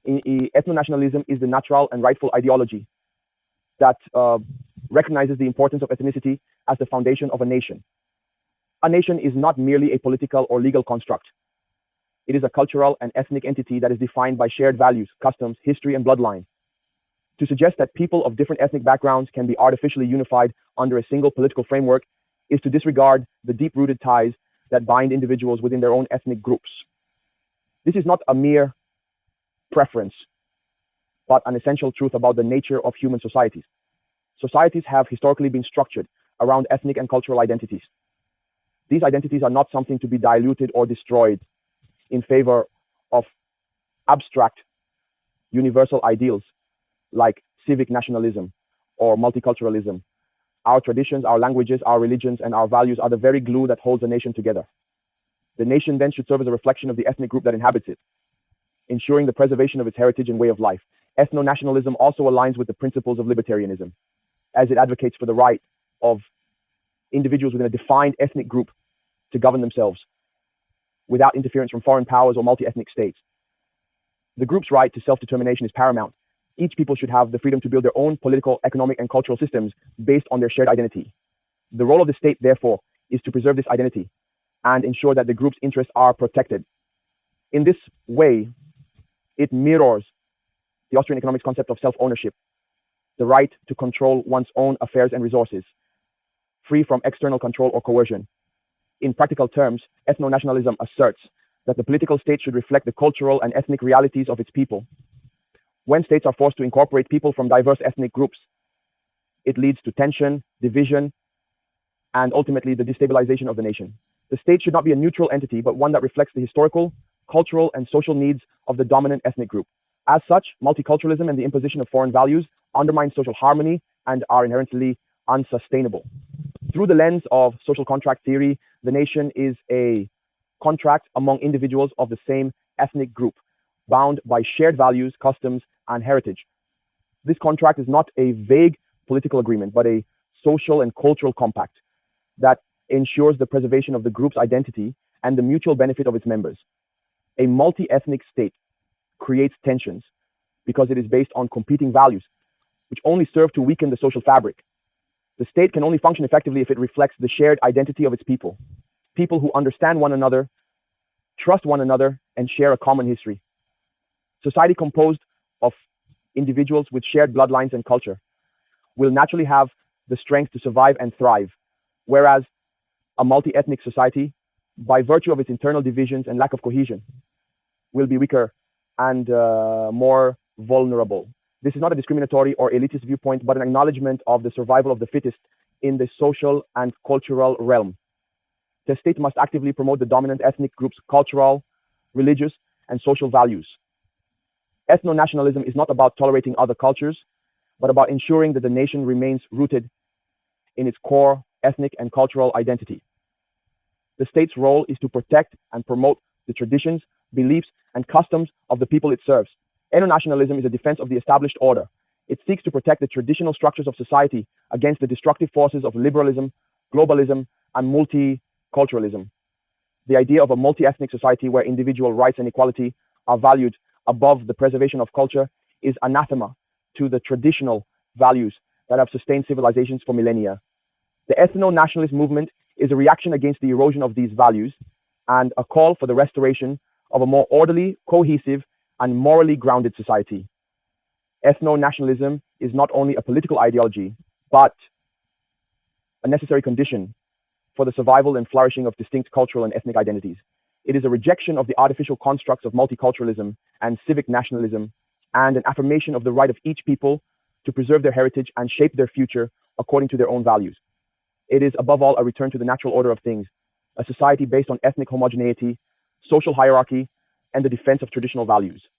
Ethnonationalism is the natural and rightful ideology that recognizes the importance of ethnicity as the foundation of a nation. A nation is not merely a political or legal construct. It is a cultural and ethnic entity that is defined by shared values, customs, history, and bloodline. To suggest that people of different ethnic backgrounds can be artificially unified under a single political framework is to disregard the deep-rooted ties that bind individuals within their own ethnic groups. This is not a mere preference, but an essential truth about the nature of human societies. Societies have historically been structured around ethnic and cultural identities. These identities are not something to be diluted or destroyed in favor of abstract universal ideals like civic nationalism or multiculturalism. Our traditions, our languages, our religions, and our values are the very glue that holds a nation together. The nation then should serve as a reflection of the ethnic group that inhabits it, ensuring the preservation of its heritage and way of life. Ethnonationalism also aligns with the principles of libertarianism, as it advocates for the right of individuals within a defined ethnic group to govern themselves without interference from foreign powers or multi-ethnic states. The group's right to self-determination is paramount. Each people should have the freedom to build their own political, economic, and cultural systems based on their shared identity. The role of the state, therefore, is to preserve this identity and ensure that the group's interests are protected. In this way, it mirrors the Austrian economics concept of self-ownership, the right to control one's own affairs and resources, free from external control or coercion. In practical terms, ethno-nationalism asserts that the political state should reflect the cultural and ethnic realities of its people. When states are forced to incorporate people from diverse ethnic groups, it leads to tension, division, and ultimately the destabilization of the nation. The state should not be a neutral entity, but one that reflects the historical, cultural, and social needs of the dominant ethnic group. As such, multiculturalism and the imposition of foreign values undermine social harmony and are inherently unsustainable. Through the lens of social contract theory, the nation is a contract among individuals of the same ethnic group, bound by shared values, customs, and heritage. This contract is not a vague political agreement, but a social and cultural compact that ensures the preservation of the group's identity and the mutual benefit of its members. A multi-ethnic state creates tensions because it is based on competing values, which only serve to weaken the social fabric. The state can only function effectively if it reflects the shared identity of its people, people who understand one another, trust one another, and share a common history. Society composed of individuals with shared bloodlines and culture will naturally have the strength to survive and thrive, whereas a multi-ethnic society, by virtue of its internal divisions and lack of cohesion, will be weaker and more vulnerable. This is not a discriminatory or elitist viewpoint, but an acknowledgement of the survival of the fittest in the social and cultural realm. The state must actively promote the dominant ethnic group's cultural, religious, and social values. Ethno-nationalism is not about tolerating other cultures, but about ensuring that the nation remains rooted in its core ethnic and cultural identity. The state's role is to protect and promote the traditions, beliefs, and customs of the people it serves. Ethno-nationalism is a defense of the established order. It seeks to protect the traditional structures of society against the destructive forces of liberalism, globalism, and multiculturalism. The idea of a multi-ethnic society where individual rights and equality are valued above the preservation of culture is anathema to the traditional values that have sustained civilizations for millennia. The ethno-nationalist movement is a reaction against the erosion of these values and a call for the restoration of a more orderly, cohesive, and morally grounded society. Ethno-nationalism is not only a political ideology, but a necessary condition for the survival and flourishing of distinct cultural and ethnic identities. It is a rejection of the artificial constructs of multiculturalism and civic nationalism, and an affirmation of the right of each people to preserve their heritage and shape their future according to their own values. It is, above all, a return to the natural order of things, a society based on ethnic homogeneity, social hierarchy, and the defense of traditional values.